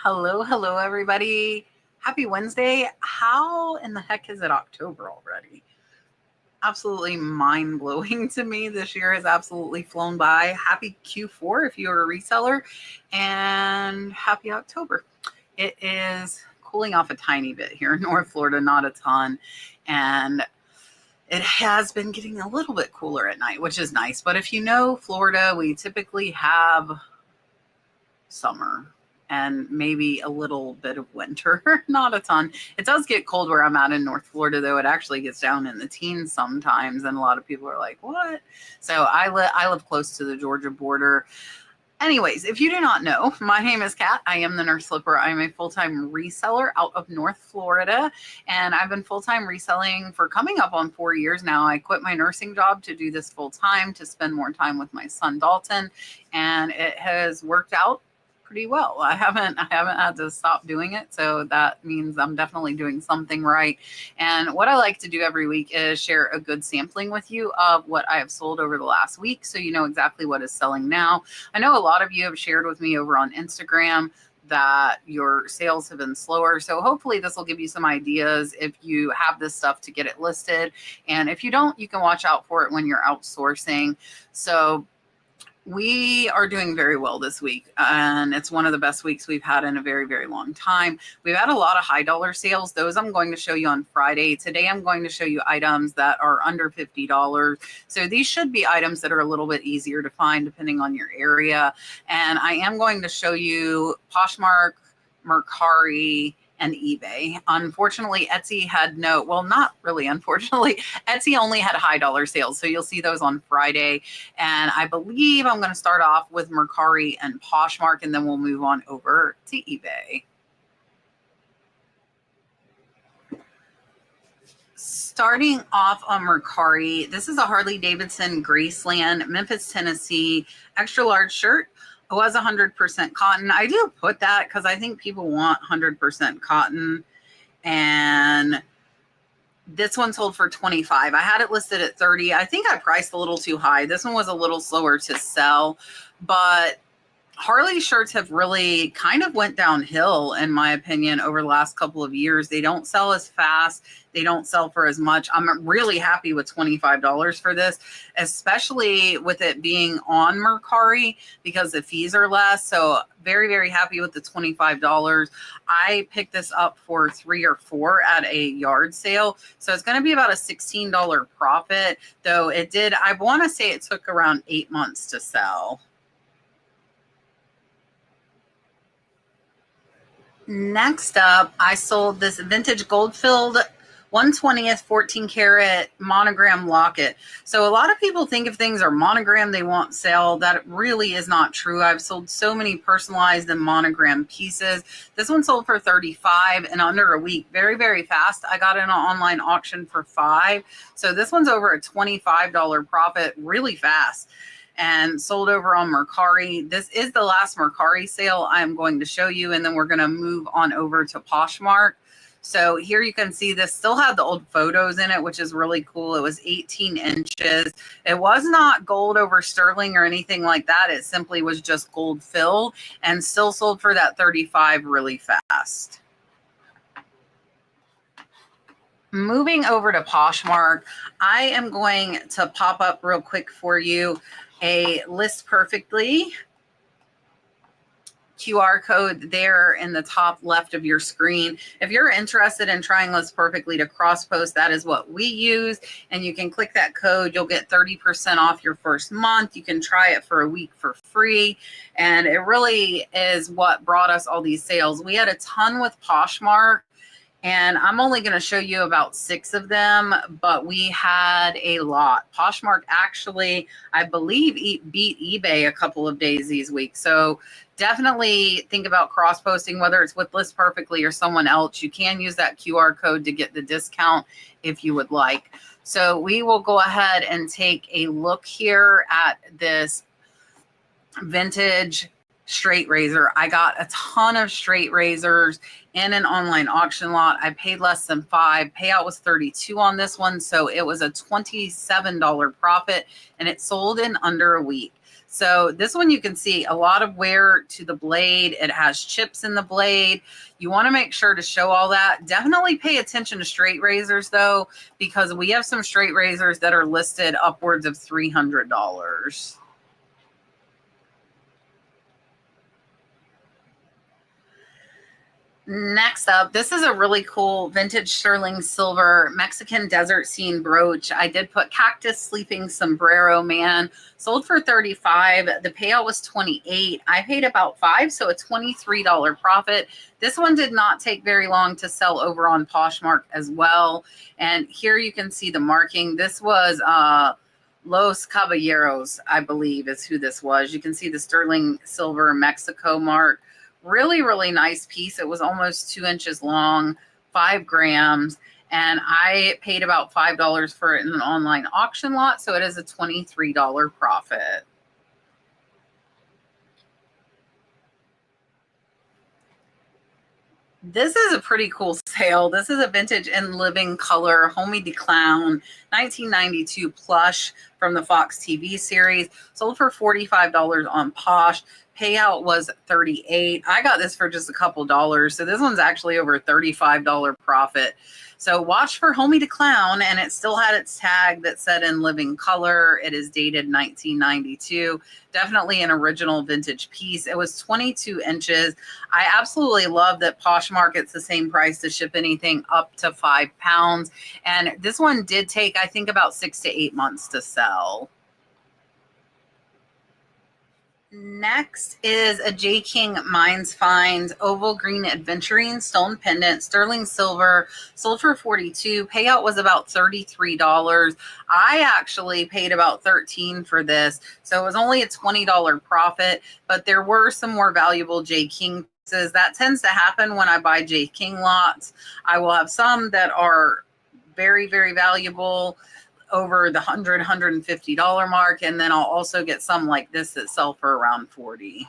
Hello, everybody. Happy Wednesday. How in the heck is it October already? Absolutely mind-blowing to me. This year has absolutely flown by. Happy Q4 if you're a reseller, and happy October. It is cooling off a tiny bit here in North Florida, not a ton, and it has been getting a little bit cooler at night, which is nice. But if you know Florida, we typically have summer and maybe a little bit of winter, not a ton. It does get cold where I'm at in North Florida, though. It actually gets down in the teens sometimes, and a lot of people are like, what? So I live close to the Georgia border. Anyways, if you do not know, my name is Kat. I am the Nurse Flipper. I'm a full-time reseller out of North Florida, and I've been full-time reselling for coming up on 4 years now. I quit my nursing job to do this full-time, to spend more time with my son Dalton, and it has worked out pretty well. I haven't had to stop doing it, so that means I'm definitely doing something right. And what I like to do every week is share a good sampling with you of what I have sold over the last week, so you know exactly what is selling now. I know a lot of you have shared with me over on Instagram that your sales have been slower, so hopefully this will give you some ideas if you have this stuff to get it listed, and if you don't, you can watch out for it when you're outsourcing. So we are doing very well this week, and it's one of the best weeks we've had in a very, very long time. We've had a lot of high dollar sales. Those I'm going to show you on Friday. Today, I'm going to show you items that are under $50. So these should be items that are a little bit easier to find depending on your area. And I am going to show you Poshmark, Mercari, and eBay. Unfortunately, Etsy had not really unfortunately, Etsy only had high dollar sales. So you'll see those on Friday. And I believe I'm going to start off with Mercari and Poshmark, and then we'll move on over to eBay. Starting off on Mercari, this is a Harley Davidson Graceland, Memphis, Tennessee, extra large shirt. It was 100% cotton. I do put that because I think people want 100% cotton. And this one sold for $25. I had it listed at $30. I think I priced a little too high. This one was a little slower to sell, but Harley shirts have really kind of went downhill, in my opinion, over the last couple of years. They don't sell as fast. They don't sell for as much. I'm really happy with $25 for this, especially with it being on Mercari because the fees are less. So very, very happy with the $25. I picked this up for 3 or 4 at a yard sale. So it's going to be about a $16 profit, though I want to say it took around 8 months to sell. Next up, I sold this vintage gold-filled 1/20th 14 karat monogram locket. So a lot of people think if things are monogram, they won't sell. That really is not true. I've sold so many personalized and monogram pieces. This one sold for $35 in under a week. Very, very fast. I got it on an online auction for $5. So this one's over a $25 profit really fast, and sold over on Mercari. This is the last Mercari sale I'm going to show you, and then we're going to move on over to Poshmark. So here you can see this still had the old photos in it, which is really cool. It was 18 inches. It was not gold over sterling or anything like that. It simply was just gold filled, and still sold for that $35 really fast. Moving over to Poshmark, I am going to pop up real quick for you a List Perfectly QR code there in the top left of your screen. If you're interested in trying List Perfectly to cross post, that is what we use. And you can click that code. You'll get 30% off your first month. You can try it for a week for free. And it really is what brought us all these sales. We had a ton with Poshmark, and I'm only going to show you about 6 of them, but we had a lot. Poshmark actually, I believe, beat eBay a couple of days these weeks. So definitely think about cross-posting, whether it's with List Perfectly or someone else. You can use that QR code to get the discount if you would like. So we will go ahead and take a look here at this vintage straight razor. I got a ton of straight razors in an online auction lot. I paid less than $5. Payout was $32 on this one, so it was a $27 profit, and it sold in under a week. So this one you can see a lot of wear to the blade. It has chips in the blade. You want to make sure to show all that. Definitely pay attention to straight razors though, because we have some straight razors that are listed upwards of $300. Next up, this is a really cool vintage sterling silver Mexican desert scene brooch. I did put cactus sleeping sombrero man, sold for $35. The payout was $28. I paid about $5, so a $23 profit. This one did not take very long to sell over on Poshmark as well. And here you can see the marking. This was Los Caballeros, I believe is who this was. You can see the sterling silver Mexico mark. Really, really nice piece. It was almost 2 inches long, 5 grams, and I paid about $5 for it in an online auction lot, so it is a $23 profit. This is a pretty cool sale. This is a vintage in living color Homie de Clown 1992 plush from the Fox TV series. Sold for $45 on Posh. Payout was $38. I got this for just a couple dollars. So this one's actually over a $35 profit. So watch for Homie de Clown, and it still had its tag that said in living color. It is dated 1992. Definitely an original vintage piece. It was 22 inches. I absolutely love that Poshmark, it's the same price to ship anything up to 5 pounds. And this one did take, I think, about 6 to 8 months to sell. Next is a J. King Mines Finds oval green aventurine stone pendant, sterling silver, sold for $42. Payout was about $33. I actually paid about $13 for this, so it was only a $20 profit, but there were some more valuable J. King pieces. That tends to happen when I buy J. King lots. I will have some that are very, very valuable, over the $100, $150 mark, and then I'll also get some like this that sell for around $40.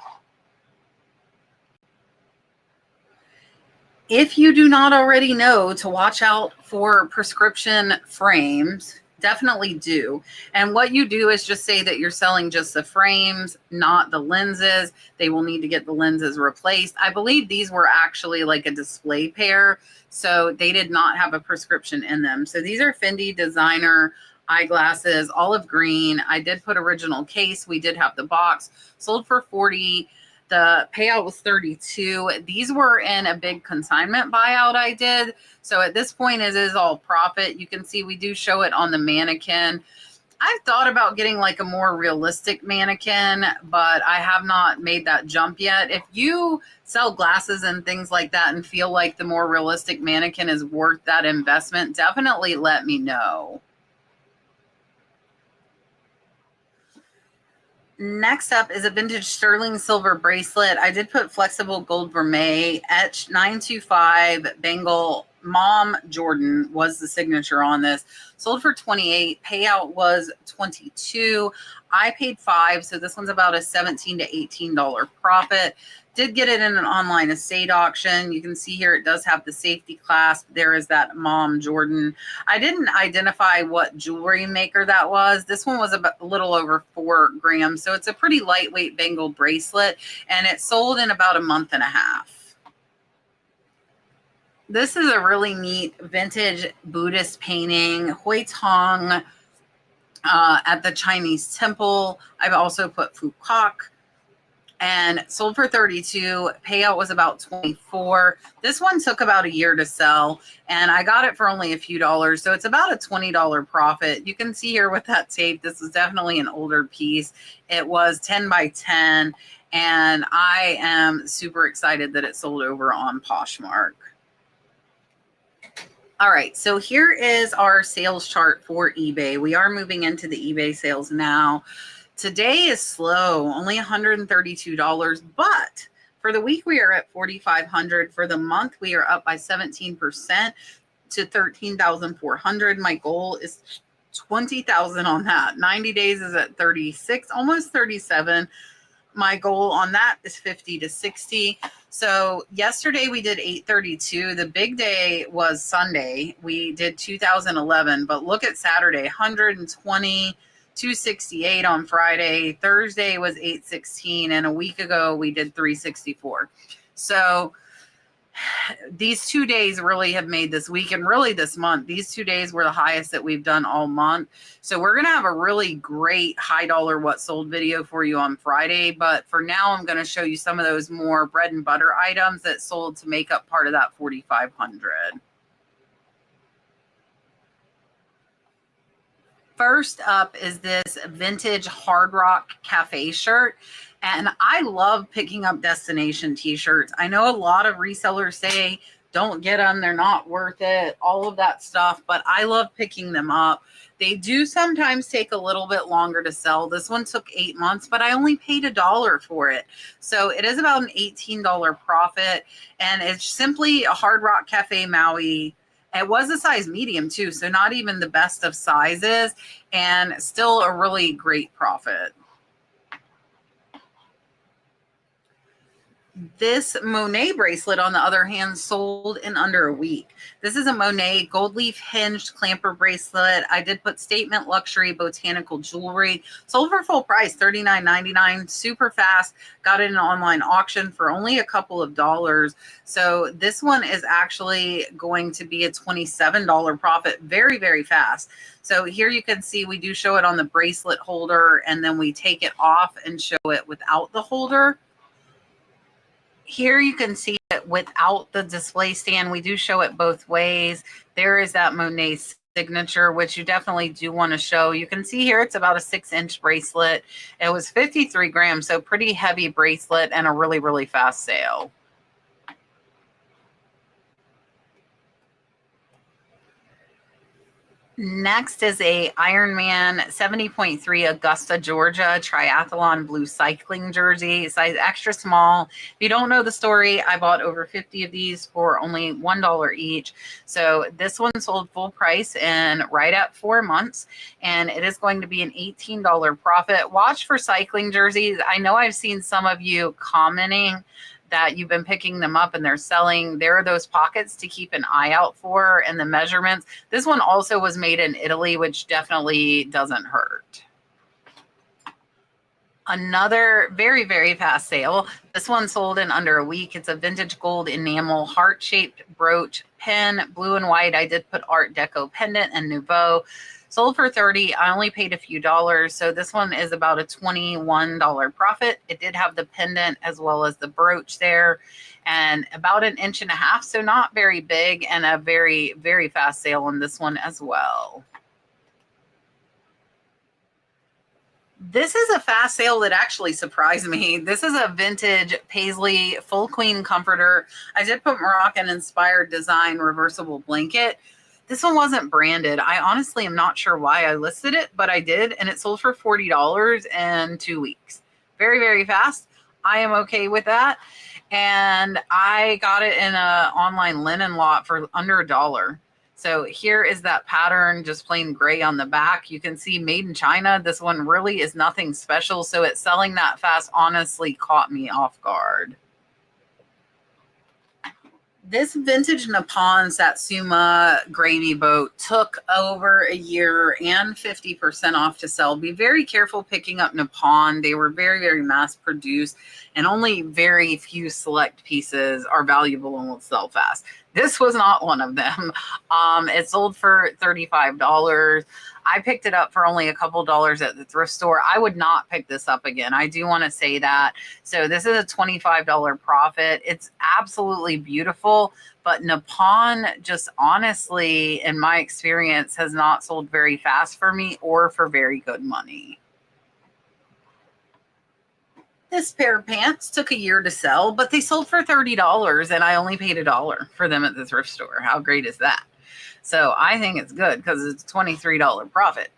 If you do not already know to watch out for prescription frames, definitely do. And what you do is just say that you're selling just the frames, not the lenses. They will need to get the lenses replaced. I believe these were actually like a display pair, so they did not have a prescription in them. So these are Fendi designer eyeglasses, olive green. I did put original case. We did have the box. Sold for $40. The payout was $32. These were in a big consignment buyout I did. So at this point, it is all profit. You can see we do show it on the mannequin. I've thought about getting like a more realistic mannequin, but I have not made that jump yet. If you sell glasses and things like that and feel like the more realistic mannequin is worth that investment, definitely let me know. Next up is a vintage sterling silver bracelet. I did put flexible gold vermeil, etched 925 Bengal Mom Jordan was the signature on this. Sold for $28. Payout was $22. I paid $5, so this one's about a $17 to $18 profit. Did get it in an online estate auction. You can see here it does have the safety clasp. There is that Mom Jordan. I didn't identify what jewelry maker that was. This one was about a little over 4 grams. So it's a pretty lightweight Bengal bracelet, and it sold in about a month and a half. This is a really neat vintage Buddhist painting, Hui Tong at the Chinese temple. I've also put Fukok, and sold for $32. Payout was about $24. This one took about a year to sell, and I got it for only a few dollars. So it's about a $20 profit. You can see here with that tape, this is definitely an older piece. It was 10 by 10, and I am super excited that it sold over on Poshmark. All right, so here is our sales chart for eBay. We are moving into the eBay sales now. Today is slow, only $132, but for the week we are at $4,500. For the month we are up by 17% to $13,400. My goal is $20,000 on that. 90 days is at 36, almost 37. My goal on that is 50 to 60. So yesterday we did 832. The big day was Sunday. We did 2011, but look at Saturday, 120. 268 on Friday. Thursday was 816, and a week ago we did 364. So these 2 days really have made this week, and really this month. These 2 days were the highest that we've done all month. So we're going to have a really great high dollar what sold video for you on Friday. But for now, I'm going to show you some of those more bread and butter items that sold to make up part of that 4,500. First up is this vintage Hard Rock Cafe shirt. And I love picking up destination t-shirts. I know a lot of resellers say, don't get them, they're not worth it, all of that stuff. But I love picking them up. They do sometimes take a little bit longer to sell. This one took 8 months, but I only paid $1 for it. So it is about an $18 profit. And it's simply a Hard Rock Cafe Maui. It was a size medium too, so not even the best of sizes, and still a really great profit. This Monet bracelet, on the other hand, sold in under a week. This is a Monet gold leaf hinged clamper bracelet. I did put statement luxury botanical jewelry. Sold for full price, $39.99. Super fast. Got it in an online auction for only a couple of dollars. So this one is actually going to be a $27 profit very, very fast. So here you can see we do show it on the bracelet holder, and then we take it off and show it without the holder. Here you can see it without the display stand. We do show it both ways. There is that Monet signature, which you definitely do want to show. You can see here it's about a 6-inch bracelet. It was 53 grams, so pretty heavy bracelet, and a really, really fast sale. Next is a Ironman 70.3 Augusta, Georgia triathlon blue cycling jersey, size extra small. If you don't know the story, I bought over 50 of these for only $1 each. So this one sold full price in right at 4 months, and it is going to be an $18 profit. Watch for cycling jerseys. I know I've seen some of you commenting that you've been picking them up and they're selling. There are those pockets to keep an eye out for, and the measurements. This one also was made in Italy, which definitely doesn't hurt. Another very, very fast sale. This one sold in under a week. It's a vintage gold enamel heart-shaped brooch pin, blue and white. I did put Art Deco pendant and Nouveau. Sold for $30. I only paid a few dollars. So this one is about a $21 profit. It did have the pendant as well as the brooch there, and about 1.5 inches. So not very big, and a very, very fast sale on this one as well. This is a fast sale that actually surprised me. This is a vintage Paisley full queen comforter. I did put Moroccan inspired design reversible blanket. This one wasn't branded. I honestly am not sure why I listed it, but I did, and it sold for $40 in 2 weeks. Very, very fast. I am okay with that. And I got it in an online linen lot for under $1. So here is that pattern, just plain gray on the back. You can see made in China. This one really is nothing special. So it's selling that fast honestly caught me off guard. This vintage Nippon Satsuma gravy boat took over a year and 50% off to sell. Be very careful picking up Nippon. They were very, very mass produced, and only very few select pieces are valuable and will sell fast. This was not one of them. It sold for $35. I picked it up for only a couple dollars at the thrift store. I would not pick this up again. I do want to say that. So this is a $25 profit. It's absolutely beautiful, but Nippon just honestly, in my experience, has not sold very fast for me or for very good money. This pair of pants took a year to sell, but they sold for $30, and I only paid $1 for them at the thrift store. How great is that? So I think it's good because it's a $23 profit,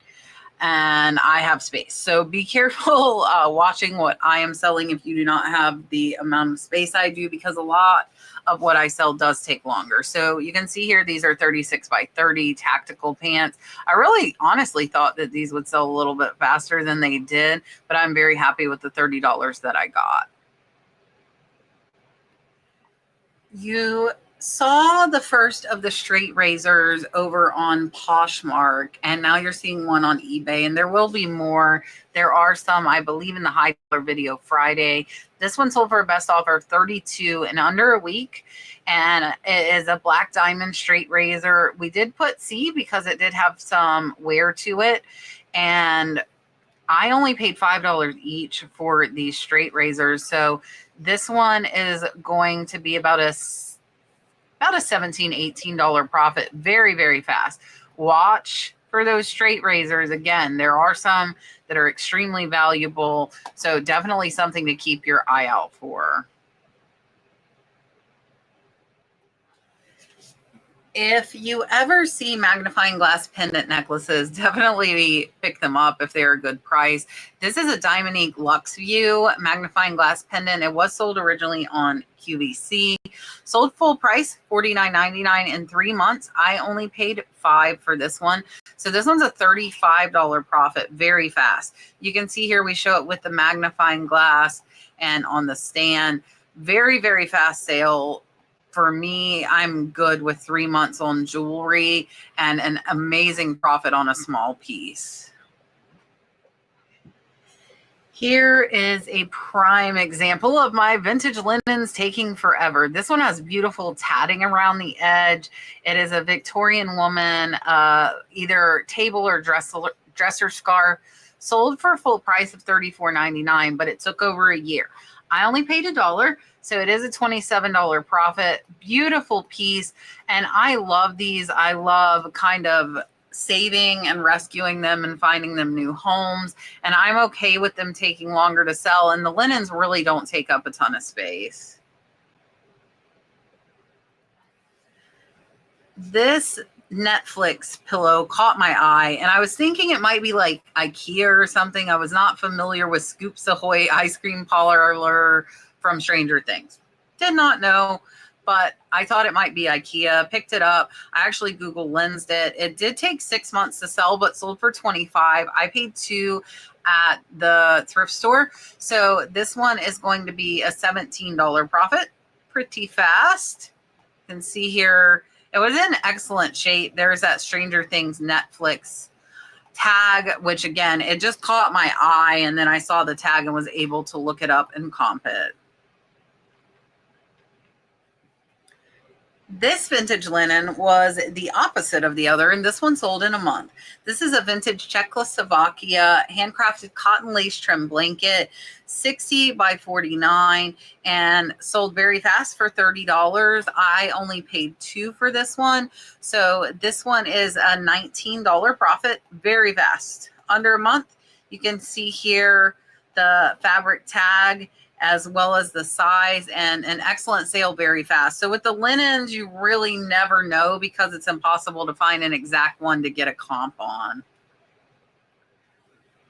and I have space. So be careful watching what I am selling if you do not have the amount of space I do, because a lot of what I sell does take longer. So you can see here, these are 36 by 30 tactical pants. I really honestly thought that these would sell a little bit faster than they did, but I'm very happy with the $30 that I got. You saw the first of the straight razors over on Poshmark, and now you're seeing one on eBay, and there will be more. There are some, I believe, in the high dollar video Friday. This one sold for a best offer of 32 in under a week, and it is a black diamond straight razor. We did put C because it did have some wear to it, and I only paid $5 each for these straight razors. So this one is going to be about a $17, $18 profit very, very fast. Watch for those straight razors. Again, there are some that are extremely valuable, so definitely something to keep your eye out for. If you ever see magnifying glass pendant necklaces, definitely pick them up if they're a good price. This is a Diamonique Luxe View magnifying glass pendant. It was sold originally on QVC. Sold full price, $49.99 in 3 months. I only paid $5 for this one. So this one's a $35 profit very fast. You can see here we show it with the magnifying glass and on the stand. Very, very fast sale. For me, I'm good with 3 months on jewelry and an amazing profit on a small piece. Here is a prime example of my vintage linens taking forever. This one has beautiful tatting around the edge. It is a Victorian woman, either table or dresser scarf, sold for a full price of $34.99, but it took over a year. I only paid $1, so it is a $27 profit. Beautiful piece, and I love these. I love kind of saving and rescuing them and finding them new homes, and I'm okay with them taking longer to sell, and the linens really don't take up a ton of space. This Netflix pillow caught my eye, and I was thinking it might be like IKEA or something. I was not familiar with Scoops Ahoy ice cream parlor from Stranger Things. Did not know, but I thought it might be IKEA. Picked it up. I actually Google lensed it. It did take 6 months to sell, but sold for $25. I paid $2 at the thrift store. So this one is going to be a $17 profit. Pretty fast. You can see here, it was in excellent shape. There's that Stranger Things Netflix tag, which again, it just caught my eye, and then I saw the tag and was able to look it up and comp it. This vintage linen was the opposite of the other, and this one sold in a month. This is a vintage Czechoslovakia handcrafted cotton lace trim blanket, 60 by 49, and sold very fast for $30. I only paid $2 for this one. So this one is a $19 profit, very fast. Under a month. You can see here the fabric tag as well as the size, and an excellent sale very fast. So with the linens, you really never know because it's impossible to find an exact one to get a comp on.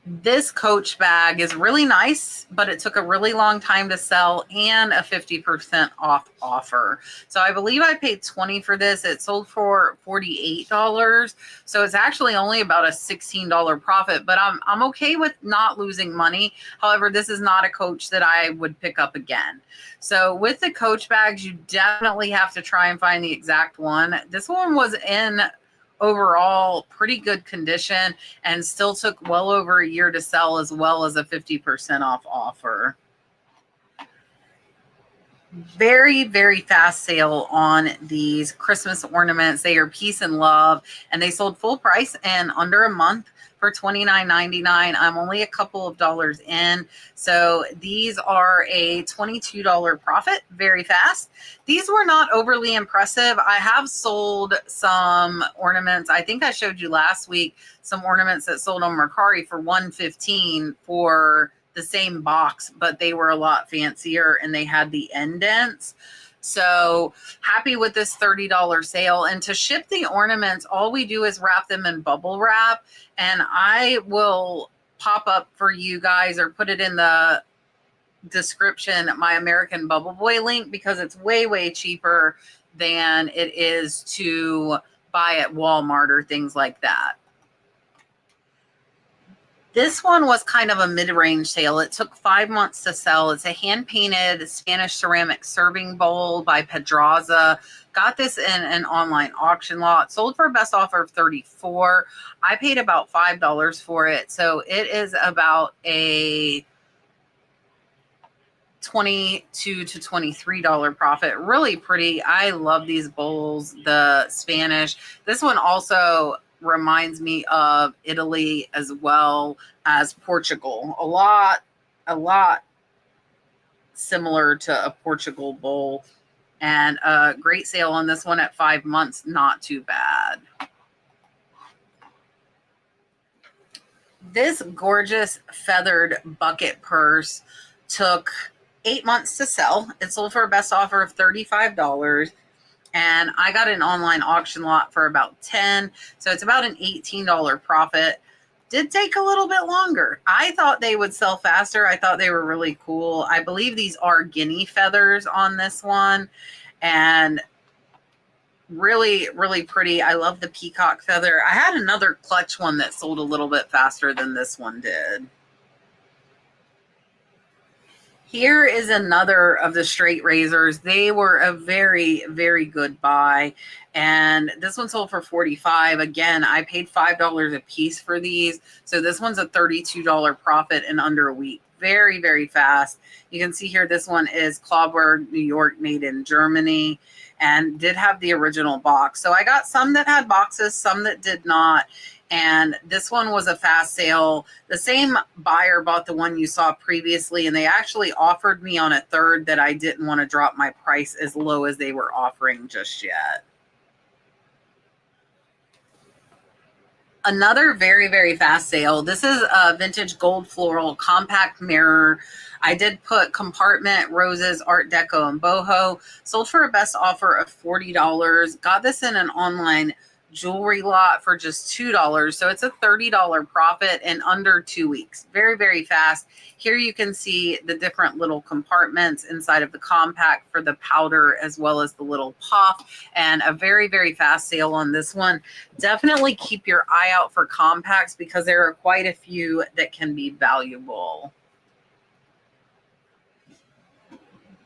This Coach bag is really nice, but it took a really long time to sell and a 50% off offer. So I believe I paid $20 for this. It sold for $48. So it's actually only about a $16 profit, but I'm okay with not losing money. However, this is not a Coach that I would pick up again. So with the Coach bags, you definitely have to try and find the exact one. This one was in overall pretty good condition and still took well over a year to sell, as well as a 50% off offer. Very, very fast sale on these Christmas ornaments. They are peace and love, and they sold full price in under a month for $29.99. I'm only a couple of dollars in. So these are a $22 profit very fast. These were not overly impressive. I have sold some ornaments. I think I showed you last week some ornaments that sold on Mercari for $115 for the same box, but they were a lot fancier and they had the indents. So happy with this $30 sale. And to ship the ornaments, all we do is wrap them in bubble wrap. And I will pop up for you guys or put it in the description, my American Bubble Boy link, because it's way, way cheaper than it is to buy at Walmart or things like that. This one was kind of a mid-range sale. It took 5 months to sell. It's a hand-painted Spanish ceramic serving bowl by Pedraza. Got this in an online auction lot. Sold for a best offer of $34. I paid about $5 for it. So it is about a $22 to $23 profit. Really pretty. I love these bowls, the Spanish. This one also reminds me of Italy as well as Portugal. A lot similar to a Portugal bowl. And a great sale on this one at 5 months. Not too bad. This gorgeous feathered bucket purse took 8 months to sell. It sold for a best offer of $35. And I got an online auction lot for about $10. So it's about an $18 profit. Did take a little bit longer. I thought they would sell faster. I thought they were really cool. I believe these are guinea feathers on this one. And really, really pretty. I love the peacock feather. I had another clutch one that sold a little bit faster than this one did. Here is another of the straight razors. They were a very, very good buy. And this one sold for $45. Again, I paid $5 a piece for these. So this one's a $32 profit in under a week. Very, very fast. You can see here, this one is Clawberg, New York, made in Germany, and did have the original box. So I got some that had boxes, some that did not. And this one was a fast sale. The same buyer bought the one you saw previously, and they actually offered me on a third that I didn't want to drop my price as low as they were offering just yet. Another very, very fast sale. This is a vintage gold floral compact mirror. I did put compartment, roses, art deco, and boho. Sold for a best offer of $40. Got this in an online jewelry lot for just $2. So it's a $30 profit in under 2 weeks. Very, very fast. Here you can see the different little compartments inside of the compact for the powder as well as the little puff, and a very, very fast sale on this one. Definitely keep your eye out for compacts because there are quite a few that can be valuable.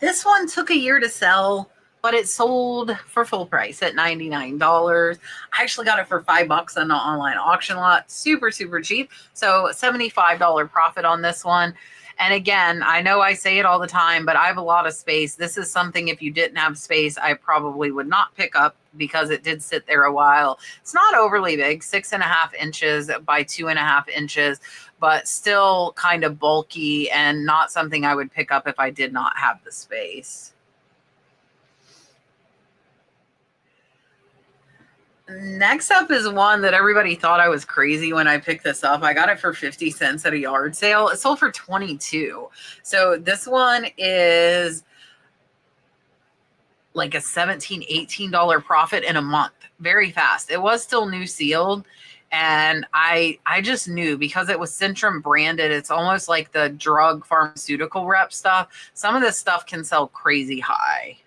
This one took a year to sell, but it sold for full price at $99. I actually got it for $5 on the online auction lot. Super, super cheap. So $75 profit on this one. And again, I know I say it all the time, but I have a lot of space. This is something, if you didn't have space, I probably would not pick up because it did sit there a while. It's not overly big, 6.5 inches by 2.5 inches, but still kind of bulky and not something I would pick up if I did not have the space. Next up is one that everybody thought I was crazy when I picked this up. I got it for 50 cents at a yard sale. It sold for 22. So this one is like a $17, $18 profit in a month. Very fast. It was still new sealed. And I just knew because it was Centrum branded, it's almost like the drug pharmaceutical rep stuff. Some of this stuff can sell crazy high.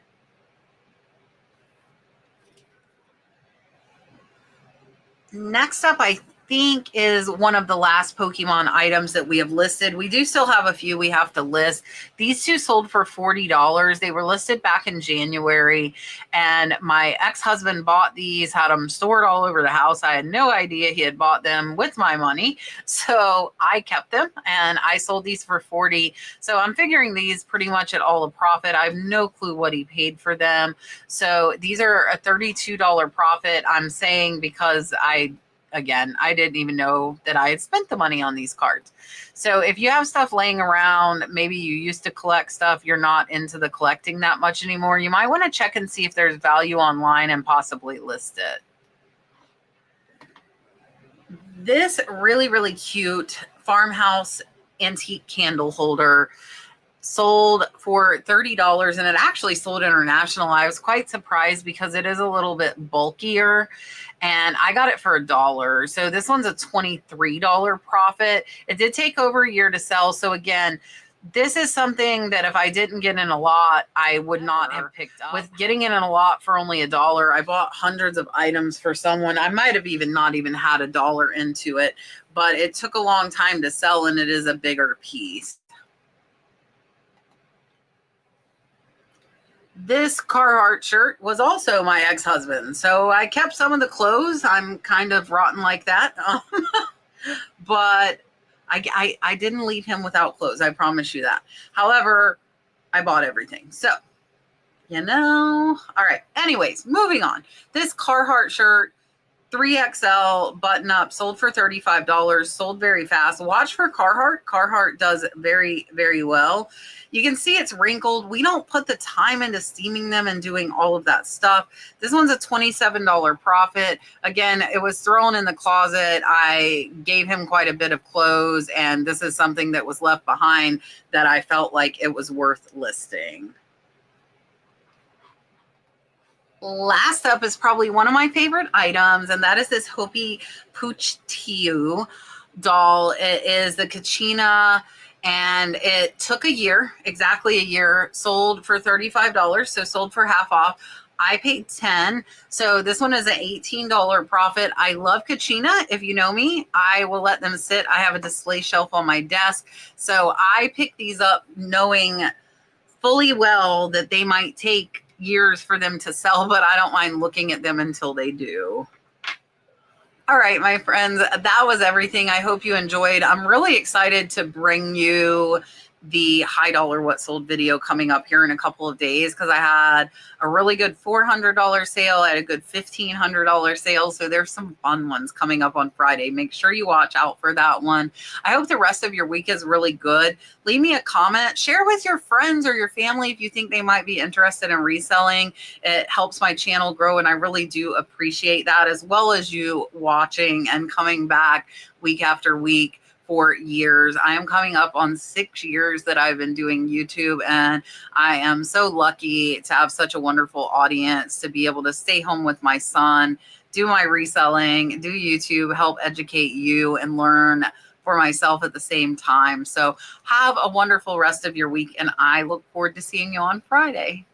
Next up, I think, is one of the last Pokemon items that we have listed. We do still have a few we have to list. These two sold for $40. They were listed back in January, and my ex-husband bought these, had them stored all over the house. I had no idea he had bought them with my money, so I kept them, and I sold these for $40. So I'm figuring these pretty much at all a profit. I have no clue what he paid for them. So these are a $32 profit. I'm saying because Again, I didn't even know that I had spent the money on these cards. So if you have stuff laying around, maybe you used to collect stuff, you're not into the collecting that much anymore, you might want to check and see if there's value online and possibly list it. This really, really cute farmhouse antique candle holder sold for $30, and it actually sold international. I was quite surprised because it is a little bit bulkier, and I got it for $1. So this one's a $23 profit. It did take over a year to sell. So again, This is something that if I didn't get in a lot, I would not have picked up. With getting in a lot for only $1, I bought hundreds of items for someone. I might have not even had $1 into it, but it took a long time to sell, and it is a bigger piece. This Carhartt shirt was also my ex-husband, so I kept some of the clothes. I'm kind of rotten like that, but I didn't leave him without clothes. I promise you that. However, I bought everything. So, all right. Anyways, moving on. This Carhartt shirt, 3XL button up, sold for $35, sold very fast. Watch for Carhartt. Carhartt does very, very well. You can see it's wrinkled. We don't put the time into steaming them and doing all of that stuff. This one's a $27 profit. Again, it was thrown in the closet. I gave him quite a bit of clothes, and this is something that was left behind that I felt like it was worth listing. Last up is probably one of my favorite items, and that is this Hopi Pooch Tiu doll. It is the Kachina, and it took a year, exactly a year, sold for $35, so sold for half off. I paid $10, so this one is an $18 profit. I love Kachina. If you know me, I will let them sit. I have a display shelf on my desk, so I picked these up knowing fully well that they might take years for them to sell, but I don't mind looking at them until they do. All right, my friends, that was everything. I hope you enjoyed. I'm really excited to bring you the high dollar what sold video coming up here in a couple of days, because I had a really good $400 sale. I had a good $1,500 sale. So there's some fun ones coming up on Friday. Make sure you watch out for that one. I hope the rest of your week is really good. Leave me a comment, share with your friends or your family if you think they might be interested in reselling. It helps my channel grow, and I really do appreciate that, as well as you watching and coming back week after week for years. I am coming up on 6 years that I've been doing YouTube, and I am so lucky to have such a wonderful audience, to be able to stay home with my son, do my reselling, do YouTube, help educate you, and learn for myself at the same time. So have a wonderful rest of your week, and I look forward to seeing you on Friday.